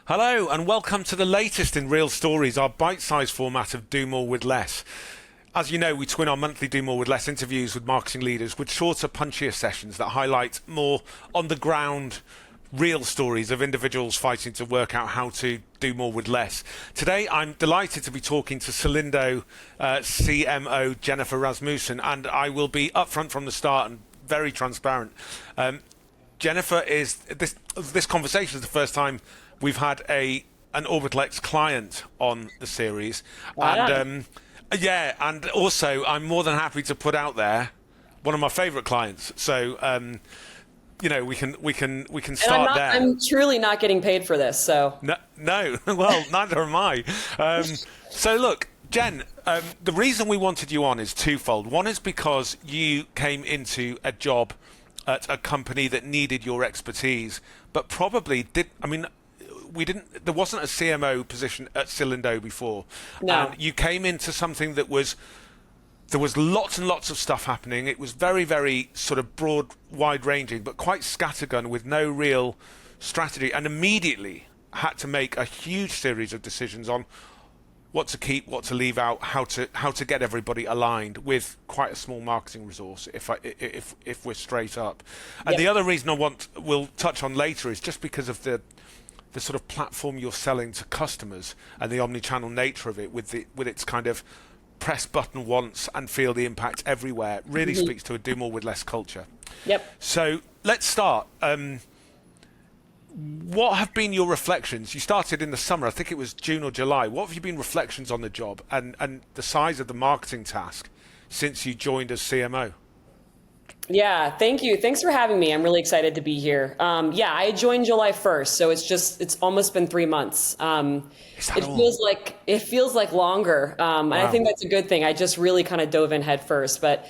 Hello and welcome to the latest in Real Stories, our bite-sized format of Do More with Less. As you know, we twin our monthly Do More with Less interviews with marketing leaders with shorter, punchier sessions that highlight more on-the-ground real stories of individuals fighting to work out how to do more with less. Today, I'm delighted to be talking to Cylindo CMO Jennifer Rasmussen, and I will be upfront from the start and very transparent. Jennifer is this conversation is the first time we've had an Orbital X client on the series, and and also I'm more than happy to put out there one of my favourite clients. So we can start there. I'm truly not getting paid for this, so no. Well, neither am I. So look, Jen, the reason we wanted you on is twofold. One is because you came into a job at a company that needed your expertise, but probably there wasn't a CMO position at Cylindo before. No. And you came into something there was lots and lots of stuff happening. It was very, very sort of broad, wide-ranging, but quite scattergun with no real strategy, and immediately had to make a huge series of decisions on what to keep, what to leave out, how to get everybody aligned with quite a small marketing resource, if we're straight up. And Yep. the other reason we'll touch on later is just because of the sort of platform you're selling to customers and the omnichannel nature of it, with its kind of press button once and feel the impact everywhere. It really speaks to a do more with less culture. Yep. So let's start. What have been your reflections? You started in the summer, I think it was June or July. What have you been reflections on the job and the size of the marketing task since you joined as CMO? Yeah, thank you. Thanks for having me. I'm really excited to be here. I joined July 1st, so it's almost been 3 months. It feels like longer, and I think that's a good thing. I just really kind of dove in head first. But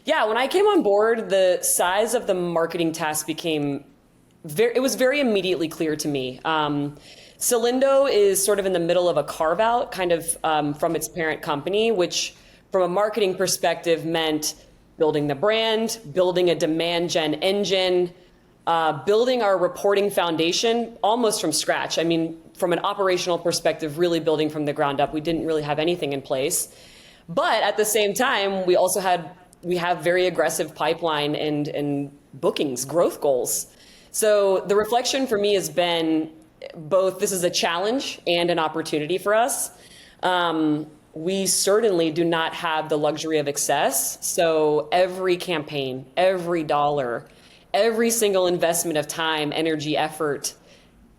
yeah, when I came on board, the size of the marketing task became it was very immediately clear to me. Cylindo is sort of in the middle of a carve out, kind of from its parent company, which from a marketing perspective meant building the brand, building a demand gen engine, building our reporting foundation almost from scratch. I mean, from an operational perspective, really building from the ground up. We didn't really have anything in place. But at the same time, we have very aggressive pipeline and bookings, growth goals. So the reflection for me has been both this is a challenge and an opportunity for us. We certainly do not have the luxury of excess. So every campaign, every dollar, every single investment of time, energy, effort,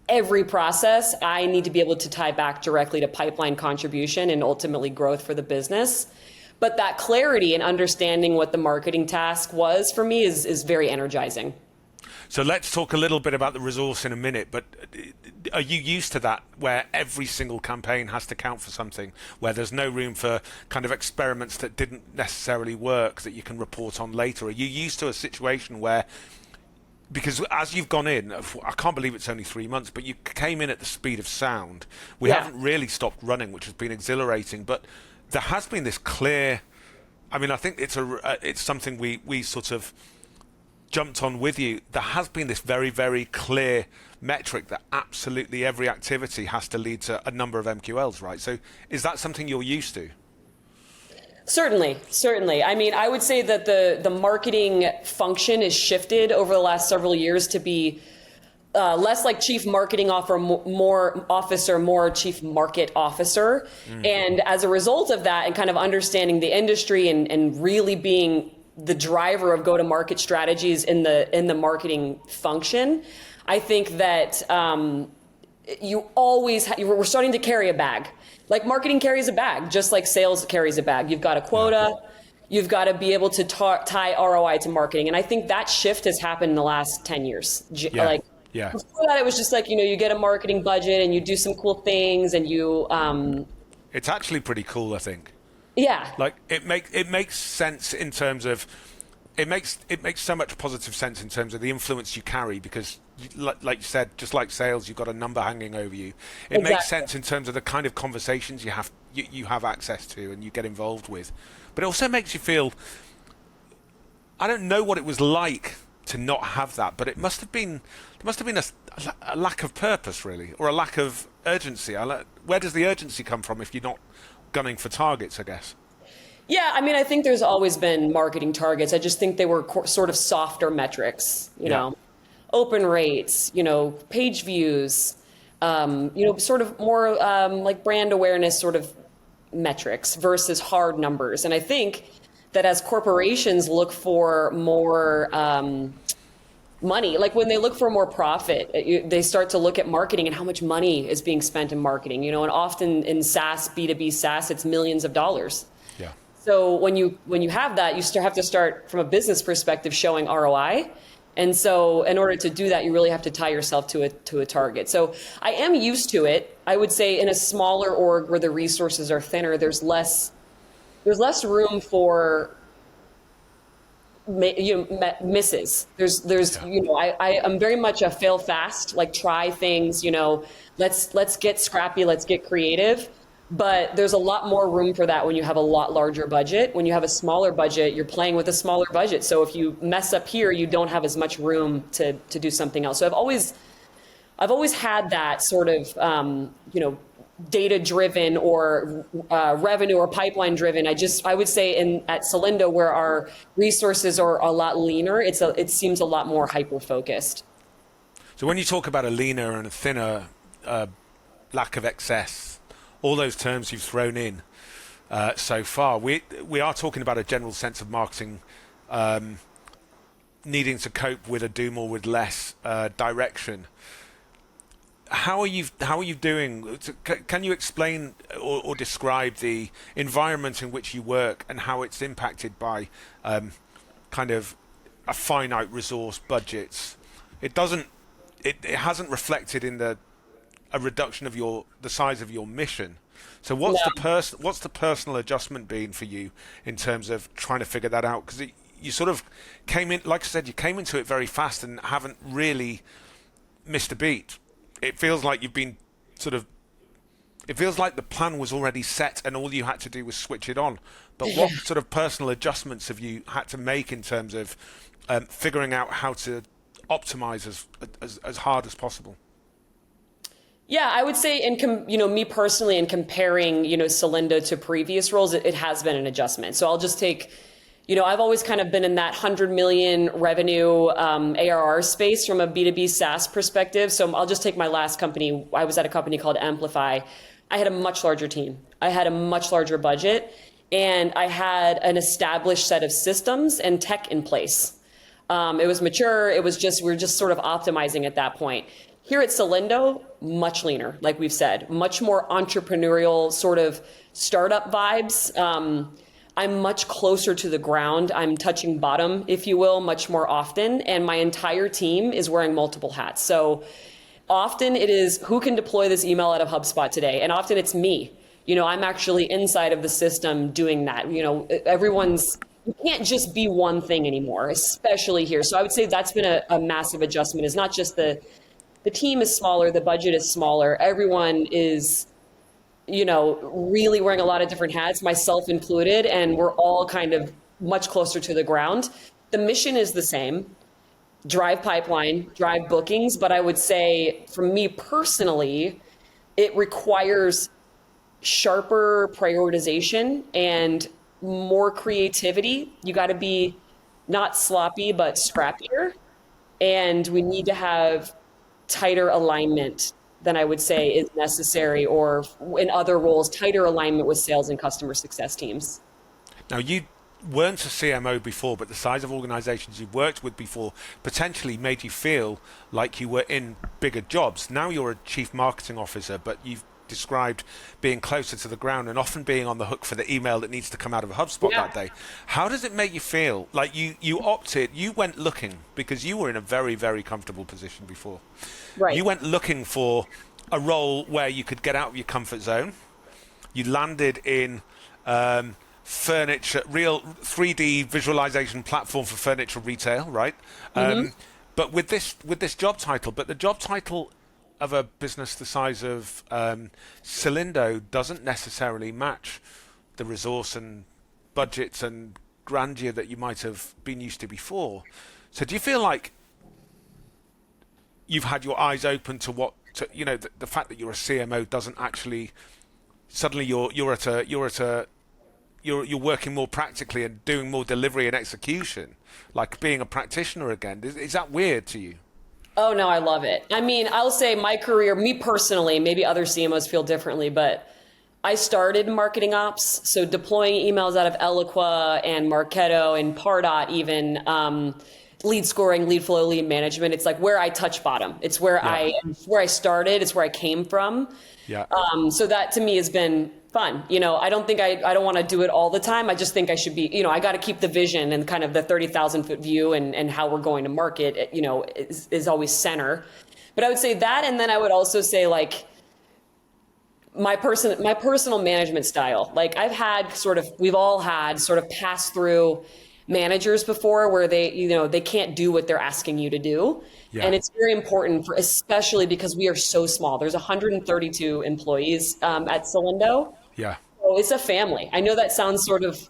every process, I need to be able to tie back directly to pipeline contribution and ultimately growth for the business. But that clarity and understanding what the marketing task was for me is very energizing. So let's talk a little bit about the resource in a minute, but are you used to that, where every single campaign has to count for something, where there's no room for kind of experiments that didn't necessarily work that you can report on later? Are you used to a situation where, because as you've gone in, I can't believe it's only 3 months, but you came in at the speed of sound. We haven't really stopped running, which has been exhilarating, but there has been this clear, I think it's something we sort of jumped on with you. There has been this very, very clear metric that absolutely every activity has to lead to a number of MQLs, right? So is that something you're used to? Certainly. I mean, I would say that the marketing function has shifted over the last several years to be less like chief marketing officer, more chief market officer. And as a result of that, and kind of understanding the industry and really being the driver of go-to-market strategies in the marketing function, I think that we're starting to carry a bag. Like marketing carries a bag, just like sales carries a bag. You've got a quota, you've got to be able to tie ROI to marketing. And I think that shift has happened in the last 10 years. Before that, it was just like, you get a marketing budget and you do some cool things and you... It's actually pretty cool, I think. Yeah. Like it makes sense in terms of it makes so much positive sense in terms of the influence you carry, because like you said, just like sales, you've got a number hanging over you. It makes sense in terms of the kind of conversations you have access to and you get involved with. But it also makes you feel, I don't know what it was like to not have that, but there must have been a lack of purpose, really, or a lack of urgency. Where does the urgency come from if you're not gunning for targets, I guess? Yeah, I mean, I think there's always been marketing targets. I just think they were sort of softer metrics, Yeah. open rates, page views, sort of more like brand awareness sort of metrics versus hard numbers. And I think that as corporations look for more money, like when they look for more profit, they start to look at marketing and how much money is being spent in marketing, and often in SaaS, B2B SaaS, it's millions of dollars. Yeah. So when you have that, you still have to start from a business perspective showing ROI. And so in order to do that, you really have to tie yourself to a target. So I am used to it. I would say in a smaller org where the resources are thinner, there's less room for misses. I'm very much a fail fast, like try things, let's get scrappy, let's get creative. But there's a lot more room for that when you have a lot larger budget. When you have a smaller budget, you're playing with a smaller budget. So if you mess up here, you don't have as much room to do something else. So I've always had that sort of data driven or revenue or pipeline driven. I would say at Cylindo, where our resources are a lot leaner, it seems a lot more hyper focused. So when you talk about a leaner and a thinner, lack of excess, all those terms you've thrown in so far, we are talking about a general sense of marketing needing to cope with a do more with less direction. How are you doing? Can you explain or describe the environment in which you work and how it's impacted by kind of a finite resource budgets? It hasn't reflected in a reduction of the size of your mission. So what's the personal adjustment been for you in terms of trying to figure that out? Because you sort of came in, like I said, you came into it very fast and haven't really missed a beat. It feels like you've been it feels like the plan was already set and all you had to do was switch it on. But what sort of personal adjustments have you had to make in terms of figuring out how to optimize as hard as possible? Yeah, I would say me personally, in comparing, Cylindo to previous roles, it has been an adjustment. So I'll just take, I've always kind of been in that 100 million revenue ARR space from a B2B SaaS perspective. So I'll just take my last company. I was at a company called Amplify. I had a much larger team. I had a much larger budget, and I had an established set of systems and tech in place. It was mature. We were just sort of optimizing at that point. Here at Cylindo, much leaner, like we've said, much more entrepreneurial sort of startup vibes. I'm much closer to the ground. I'm touching bottom, if you will, much more often. And my entire team is wearing multiple hats. So often it is, who can deploy this email out of HubSpot today? And often it's me. I'm actually inside of the system doing that. You can't just be one thing anymore, especially here. So I would say that's been a massive adjustment. It's not just the team is smaller, the budget is smaller. Everyone is, really wearing a lot of different hats, myself included, and we're all kind of much closer to the ground. The mission is the same, drive pipeline, drive bookings, but I would say for me personally, it requires sharper prioritization and more creativity. You got to be not sloppy, but scrappier. And we need to have tighter alignment than I would say is necessary, or in other roles, tighter alignment with sales and customer success teams. Now, you weren't a CMO before, but the size of organizations you've worked with before potentially made you feel like you were in bigger jobs. Now you're a chief marketing officer, but you've described being closer to the ground and often being on the hook for the email that needs to come out of HubSpot that day. How does it make you feel? Like you went looking because you were in a very, very comfortable position before. Right. You went looking for a role where you could get out of your comfort zone. You landed in furniture, real 3D visualization platform for furniture retail, right? But with this job title, the job title of a business the size of Cylindo doesn't necessarily match the resource and budgets and grandeur that you might have been used to before. So do you feel like you've had your eyes open to the fact that you're a CMO doesn't actually suddenly you're working more practically and doing more delivery and execution, like being a practitioner again. Is that weird to you? Oh no, I love it. I mean, I'll say my career, me personally, maybe other CMOs feel differently, but I started marketing ops, so deploying emails out of Eloqua and Marketo and Pardot even, lead scoring, lead flow, lead management. It's like where I touch bottom. It's where I started. It's where I came from. Yeah. So that to me has been fun. I don't think I don't want to do it all the time. I just think I should be, I got to keep the vision and kind of the 30,000 foot view and how we're going to market, is always center. But I would say that. And then I would also say like my personal management style. Like we've all had sort of pass through managers before where they can't do what they're asking you to do. Yeah. And it's very important especially because we are so small. There's 132 employees at Cylindo. Yeah. So it's a family. I know that sounds sort of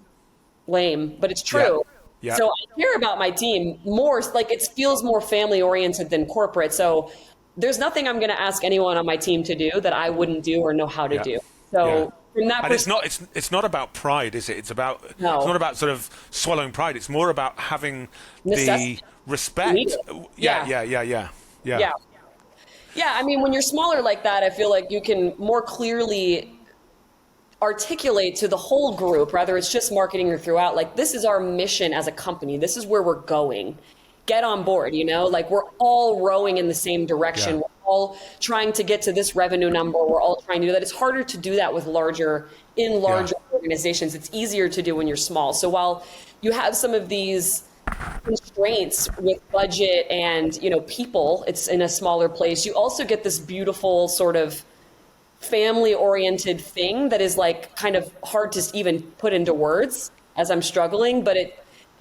lame, but it's true. Yeah. Yeah. So I care about my team more, like it feels more family oriented than corporate. So there's nothing I'm going to ask anyone on my team to do that I wouldn't do or know how to do. So from that and it's not about pride, is it? It's not about sort of swallowing pride. It's more about having the respect. Yeah. Yeah. I mean, when you're smaller like that, I feel like you can more clearly articulate to the whole group, whether it's just marketing or throughout, like this is our mission as a company. This is where we're going. Get on board, like we're all rowing in the same direction. Yeah. We're all trying to get to this revenue number. We're all trying to do that. It's harder to do that with larger organizations. It's easier to do when you're small. So while you have some of these constraints with budget and, people, it's in a smaller place, you also get this beautiful sort of family oriented thing that is like kind of hard to even put into words as I'm struggling, but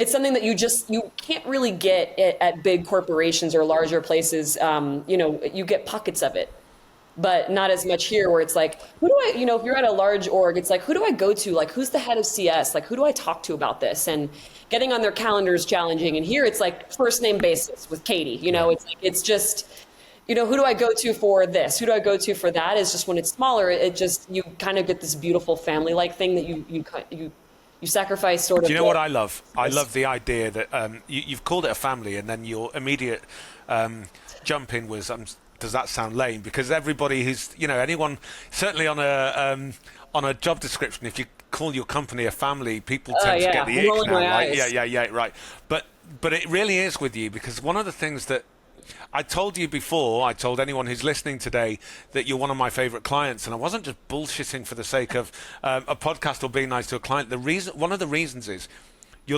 it's something that you can't really get at big corporations or larger places. You get pockets of it, but not as much here where it's like, who do I, if you're at a large org, it's like, who do I go to? Like, who's the head of CS? Like, who do I talk to about this? And getting on their calendar is challenging. And here it's like first name basis with Katie, it's like, it's just, who do I go to for this? Who do I go to for that? Is just when it's smaller, you kind of get this beautiful family-like thing that you sacrifice sort of. Do you know what I love? I love the idea that you've called it a family, and then your immediate jump in was, does that sound lame? Because everybody who's, anyone, certainly on a job description, if you call your company a family, people tend to get the ick now, right? Yeah, right. But it really is with you, because one of the things that I told you before, I told anyone who's listening today that you're one of my favorite clients, and I wasn't just bullshitting for the sake of a podcast or being nice to a client. One of the reasons is you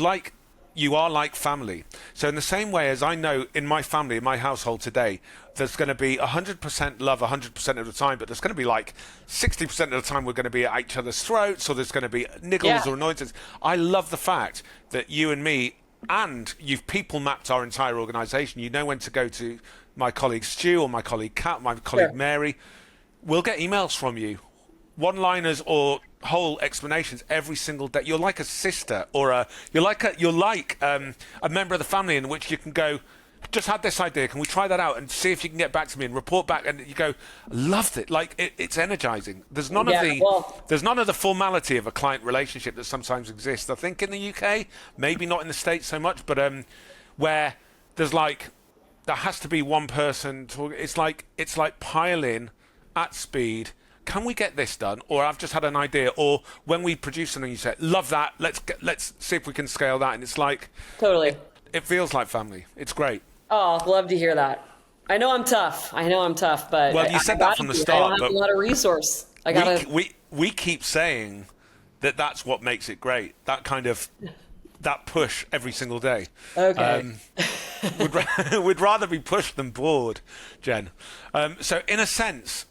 are like family. So in the same way as I know in my family, in my household today, there's going to be 100% love 100% of the time, but there's going to be like 60% of the time we're going to be at each other's throats, or there's going to be niggles or annoyances. I love the fact that you and me, and you've people mapped our entire organization. You know when to go to my colleague Stu or my colleague Kat, my colleague Mary. We'll get emails from you, one-liners or whole explanations every single day. You're like a sister, or you're like a member of the family in which you can go, just had this idea, can we try that out and see if you can get back to me and report back, and you go, loved it. Like it's energizing. There's none of the formality of a client relationship that sometimes exists. I think in the UK, maybe not in the States so much, but where there has to be one person talking. It's like pile in at speed. Can we get this done? Or I've just had an idea. Or when we produce something, you say, love that. Let's see if we can scale that. And it's like totally. It feels like family. It's great. Oh, love to hear that. I know I'm tough, but well, you said that from the start. I don't have a lot of resource. We keep saying that's what makes it great. That kind of that push every single day. Okay. We'd rather be pushed than bored, Jen. So in a sense,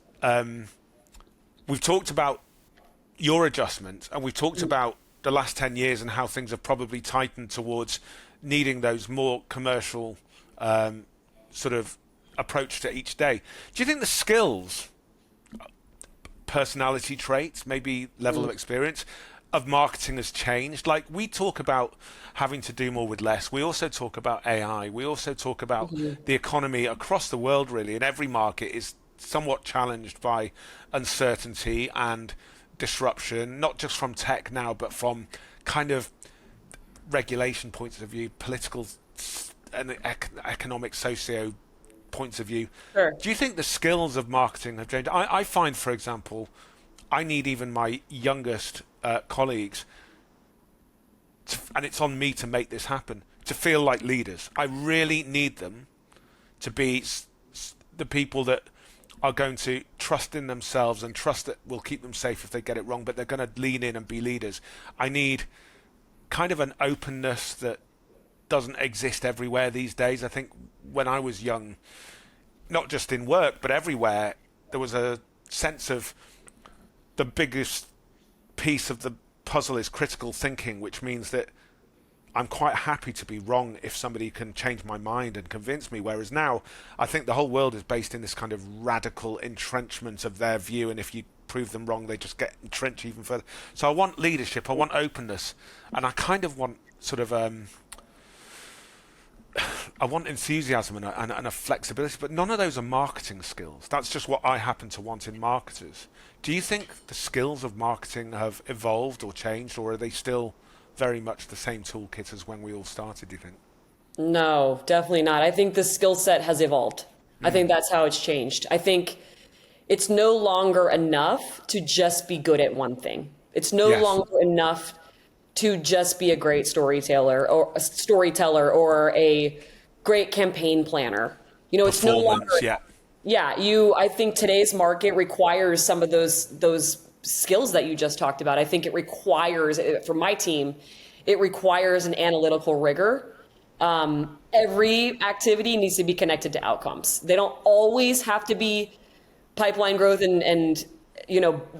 we've talked about your adjustment, and we've talked about the last 10 years and how things have probably tightened towards needing those more commercial sort of approach to each day. Do you think the skills, personality traits, maybe level of experience, of marketing has changed. Like, we talk about having to do more with less. We also talk about AI. We also talk about the economy across the world, really, and every market is somewhat challenged by uncertainty and disruption, not just from tech now, but from kind of regulation points of view, political and economic, socio points of view. Sure. Do you think the skills of marketing have changed? I find, for example, I need even my youngest colleagues, and it's on me to make this happen, to feel like leaders. I really need them to be the people that are going to trust in themselves and trust that we'll keep them safe if they get it wrong, but they're going to lean in and be leaders. I need kind of an openness that doesn't exist everywhere these days. I think when I was young, not just in work, but everywhere, there was a sense of the biggest piece of the puzzle is critical thinking, which means that I'm quite happy to be wrong if somebody can change my mind and convince me. Whereas now, I think the whole world is based in this kind of radical entrenchment of their view, and if you prove them wrong, they just get entrenched even further. So I want leadership, I want openness, and I kind of want sort of I want enthusiasm and a flexibility, but none of those are marketing skills. That's just what I happen to want in marketers. Do you think the skills of marketing have evolved or changed, or are they still very much the same toolkit as when we all started, do you think? No, definitely not. I think the skill set has evolved. I think that's how it's changed. I think it's no longer enough to just be good at one thing. It's no Yes. longer enough to just be a great storyteller or a great campaign planner. You know, it's no longer. Yeah. Yeah, I think today's market requires some of those skills that you just talked about. I think it requires, for my team, it requires an analytical rigor. Every activity needs to be connected to outcomes. They don't always have to be pipeline growth and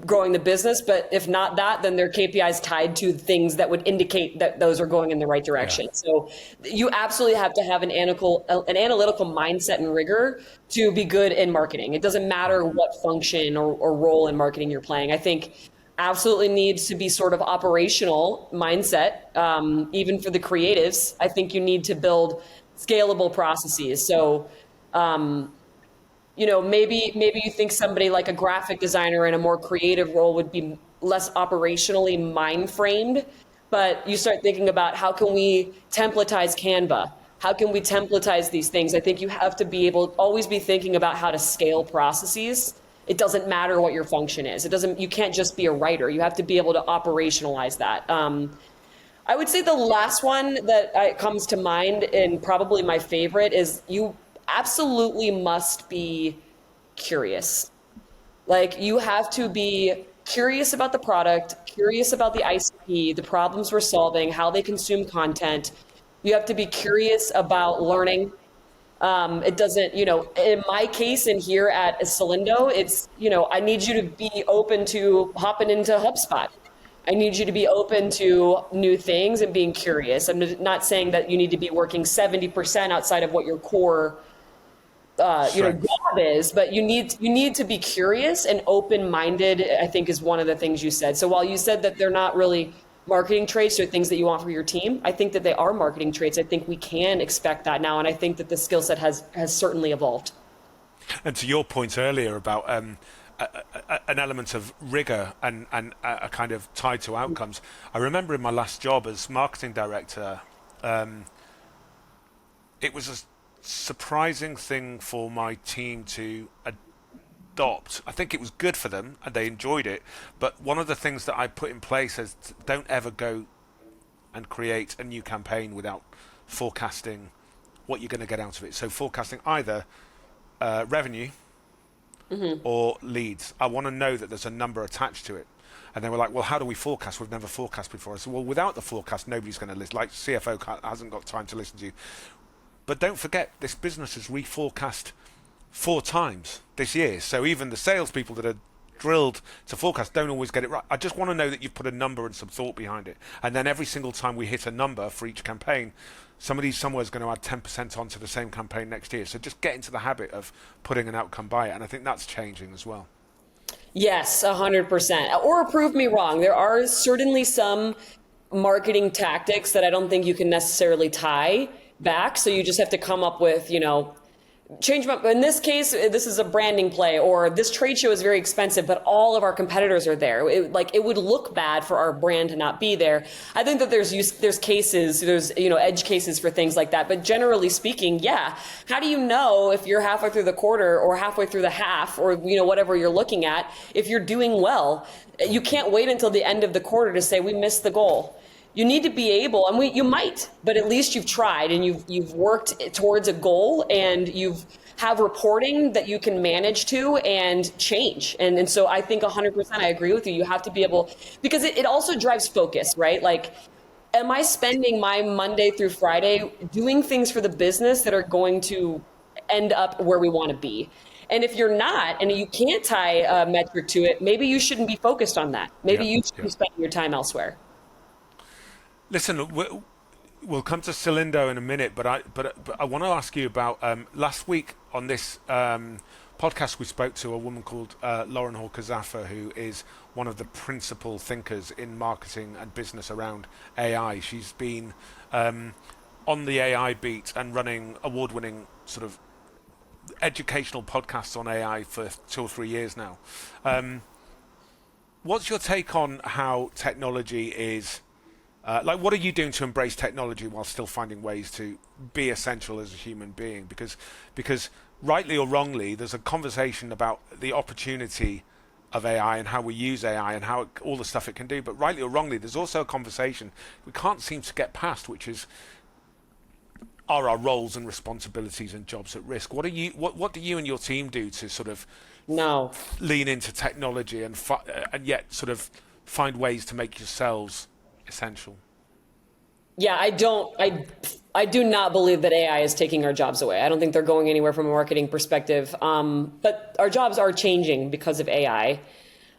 growing the business, but if not that, then their KPIs tied to things that would indicate that those are going in the right direction. Yeah. So you absolutely have to have an analytical mindset and rigor to be good in marketing. It doesn't matter what function or role in marketing you're playing. I think absolutely needs to be sort of operational mindset, even for the creatives. I think you need to build scalable processes. So, maybe you think somebody like a graphic designer in a more creative role would be less operationally mind framed, but you start thinking about how can we templatize Canva? How can we templatize these things? I think you have to be able always be thinking about how to scale processes. It doesn't matter what your function is. You can't just be a writer. You have to be able to operationalize that. I would say the last one that comes to mind, and probably my favorite, is you absolutely must be curious. Like, you have to be curious about the product, curious about the ICP, the problems we're solving, how they consume content. You have to be curious about learning. It doesn't, in my case in here at Cylindo, it's, I need you to be open to hopping into HubSpot. I need you to be open to new things and being curious. I'm not saying that you need to be working 70% outside of what your core job is, but you need to be curious and open-minded, I think, is one of the things you said. So while you said that they're not really marketing traits or things that you want for your team, I think that they are marketing traits. I think we can expect that now, and I think that the skill set has certainly evolved. And to your point earlier about an element of rigor and a kind of tied to outcomes, I remember in my last job as marketing director, it was a surprising thing for my team to adopt. I think it was good for them and they enjoyed it, but one of the things that I put in place is don't ever go and create a new campaign without forecasting what you're going to get out of it. So forecasting either revenue or leads. I want to know that there's a number attached to it. And they were like, well, how do we forecast? We've never forecast before. I said, well, without the forecast, nobody's going to listen. Like, CFO hasn't got time to listen to you. But don't forget, this business has reforecast 4 times this year. So even the salespeople that are drilled to forecast don't always get it right. I just want to know that you've put a number and some thought behind it. And then every single time we hit a number for each campaign, somebody somewhere is going to add 10% onto the same campaign next year. So just get into the habit of putting an outcome by it. And I think that's changing as well. Yes, 100%. Or prove me wrong. There are certainly some marketing tactics that I don't think you can necessarily tie back. So you just have to come up with, change my, in this case, this is a branding play, or this trade show is very expensive, but all of our competitors are there. It would look bad for our brand to not be there. I think that there's cases, there's, edge cases for things like that. But generally speaking, yeah. How do you know if you're halfway through the quarter or halfway through the half or, whatever you're looking at, if you're doing well? You can't wait until the end of the quarter to say we missed the goal. You need to be able, and you might, but at least you've tried and you've worked towards a goal, and you've have reporting that you can manage to and change. And so I think 100% I agree with you. You have to be able, because it also drives focus, right? Like, am I spending my Monday through Friday doing things for the business that are going to end up where we want to be? And if you're not, and you can't tie a metric to it, maybe you shouldn't be focused on that. Maybe you should be spending your time elsewhere. Listen, we'll come to Cylindo in a minute, but I want to ask you about last week on this podcast. We spoke to a woman called Lauren Hawker-Zaffer, who is one of the principal thinkers in marketing and business around AI. She's been on the AI beat and running award-winning sort of educational podcasts on AI for 2 or 3 years now. What's your take on how technology is? What are you doing to embrace technology while still finding ways to be essential as a human being? Because rightly or wrongly, there's a conversation about the opportunity of AI and how we use AI and how all the stuff it can do. But rightly or wrongly, there's also a conversation we can't seem to get past, which is, are our roles and responsibilities and jobs at risk? What do you and your team do to sort of lean into technology and yet sort of find ways to make yourselves essential? Yeah, I do not believe that AI is taking our jobs away. I don't think they're going anywhere from a marketing perspective. But our jobs are changing because of AI.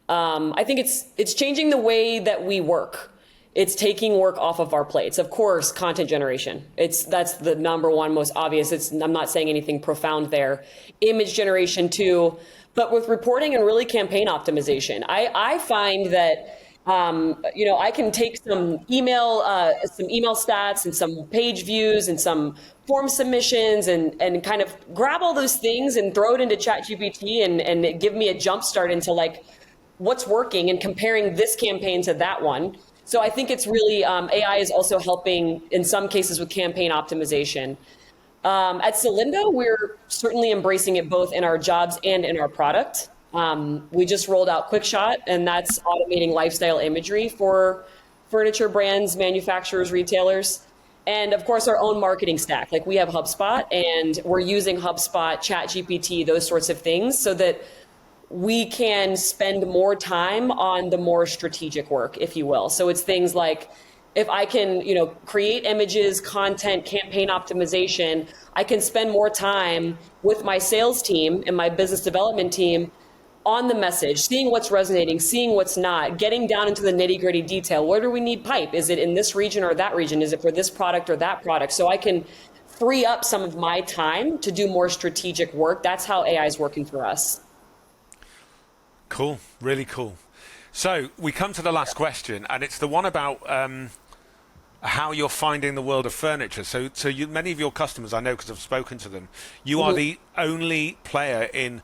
I think it's changing the way that we work. It's taking work off of our plates. Of course, content generation. That's the number one most obvious. I'm not saying anything profound there. Image generation too, but with reporting and really campaign optimization. I find that I can take some email stats and some page views and some form submissions and kind of grab all those things and throw it into ChatGPT and give me a jump start into like what's working and comparing this campaign to that one. So I think it's really, AI is also helping in some cases with campaign optimization. At Cylindo, we're certainly embracing it both in our jobs and in our product. We just rolled out QuickShot, and that's automating lifestyle imagery for furniture brands, manufacturers, retailers, and of course our own marketing stack. Like we have HubSpot, and we're using HubSpot, ChatGPT, those sorts of things so that we can spend more time on the more strategic work, if you will. So it's things like, if I can, create images, content, campaign optimization, I can spend more time with my sales team and my business development team on the message, seeing what's resonating, seeing what's not, getting down into the nitty-gritty detail. Where do we need pipe? Is it in this region or that region? Is it for this product or that product? So I can free up some of my time to do more strategic work. That's how AI is working for us. Cool, really cool. So we come to the last question, and it's the one about how you're finding the world of furniture. So many of your customers, I know because I've spoken to them, you are the only player in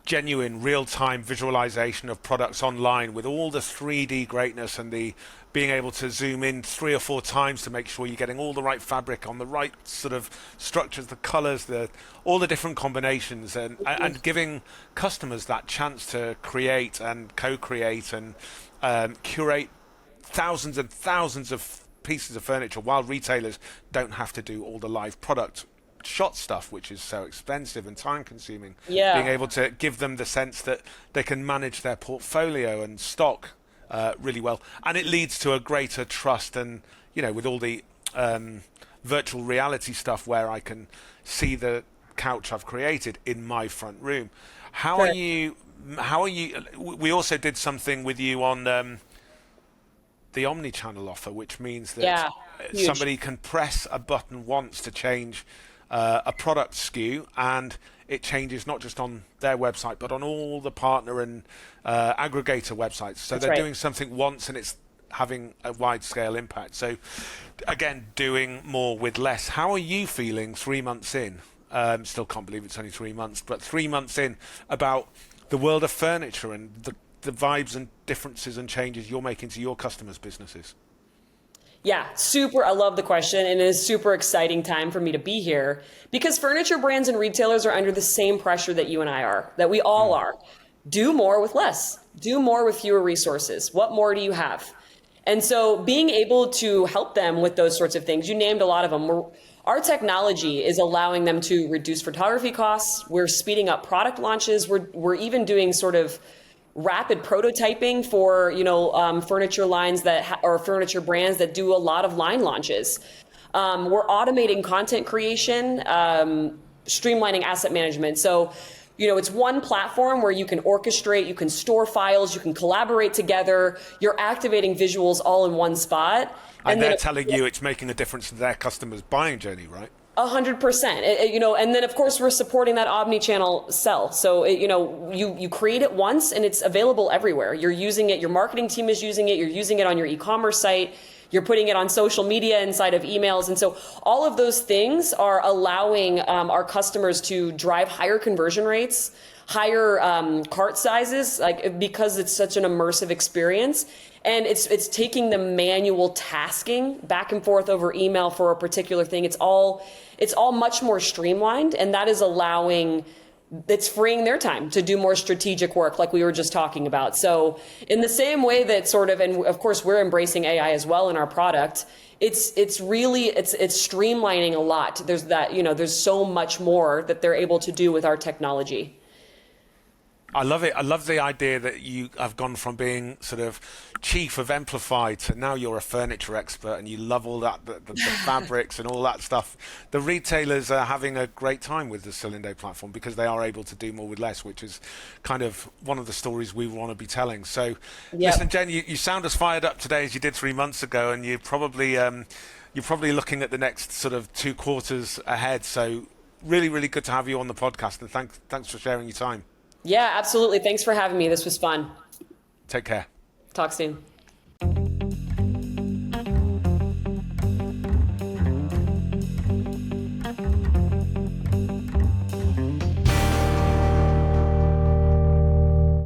genuine real-time visualization of products online with all the 3D greatness and the being able to zoom in 3 or 4 times to make sure you're getting all the right fabric on the right sort of structures, the colors, all the different combinations, and giving customers that chance to create and co-create and curate thousands and thousands of pieces of furniture while retailers don't have to do all the live product shot stuff, which is so expensive and time consuming. Being able to give them the sense that they can manage their portfolio and stock really well, and it leads to a greater trust. And with all the virtual reality stuff where I can see the couch I've created in my front room. How are you we also did something with you on the omnichannel offer, which means that somebody can press a button once to change a product SKU, and it changes not just on their website, but on all the partner and aggregator websites. So they're doing something once and it's having a wide scale impact. So again, doing more with less. How are you feeling 3 months in? Still can't believe it's only 3 months, but 3 months in, about the world of furniture and the vibes and differences and changes you're making to your customers' businesses? Yeah, I love the question, and it is super exciting time for me to be here because furniture brands and retailers are under the same pressure that you and I are, that we all are. Do more with less. Do more with fewer resources. What more do you have? And so being able to help them with those sorts of things, you named a lot of them. Our technology is allowing them to reduce photography costs. We're speeding up product launches. We're even doing sort of rapid prototyping for furniture lines or furniture brands that do a lot of line launches. We're automating content creation, streamlining asset management. So, it's one platform where you can orchestrate, you can store files, you can collaborate together. You're activating visuals all in one spot. And they're telling you it's making a difference to their customers' buying journey, right? 100%. And then of course we're supporting that omnichannel sell. So you create it once and it's available everywhere. You're using it. Your marketing team is using it. You're using it on your e-commerce site. You're putting it on social media inside of emails. And so all of those things are allowing our customers to drive higher conversion rates, higher cart sizes, because it's such an immersive experience. And it's taking the manual tasking back and forth over email for a particular thing. It's all much more streamlined, and that is it's freeing their time to do more strategic work like we were just talking about. So in the same way that and of course we're embracing AI as well in our product, it's streamlining a lot. There's so much more that they're able to do with our technology. I love it. I love the idea that you have gone from being sort of chief of Amplify to now you're a furniture expert and you love all that, the fabrics and all that stuff. The retailers are having a great time with the Cylindo platform because they are able to do more with less, which is kind of one of the stories we want to be telling. So listen, Jen, you sound as fired up today as you did 3 months ago, and you're probably looking at the next sort of 2 quarters ahead. So really, really good to have you on the podcast, and thanks for sharing your time. Yeah, absolutely. Thanks for having me. This was fun. Take care. Talk soon.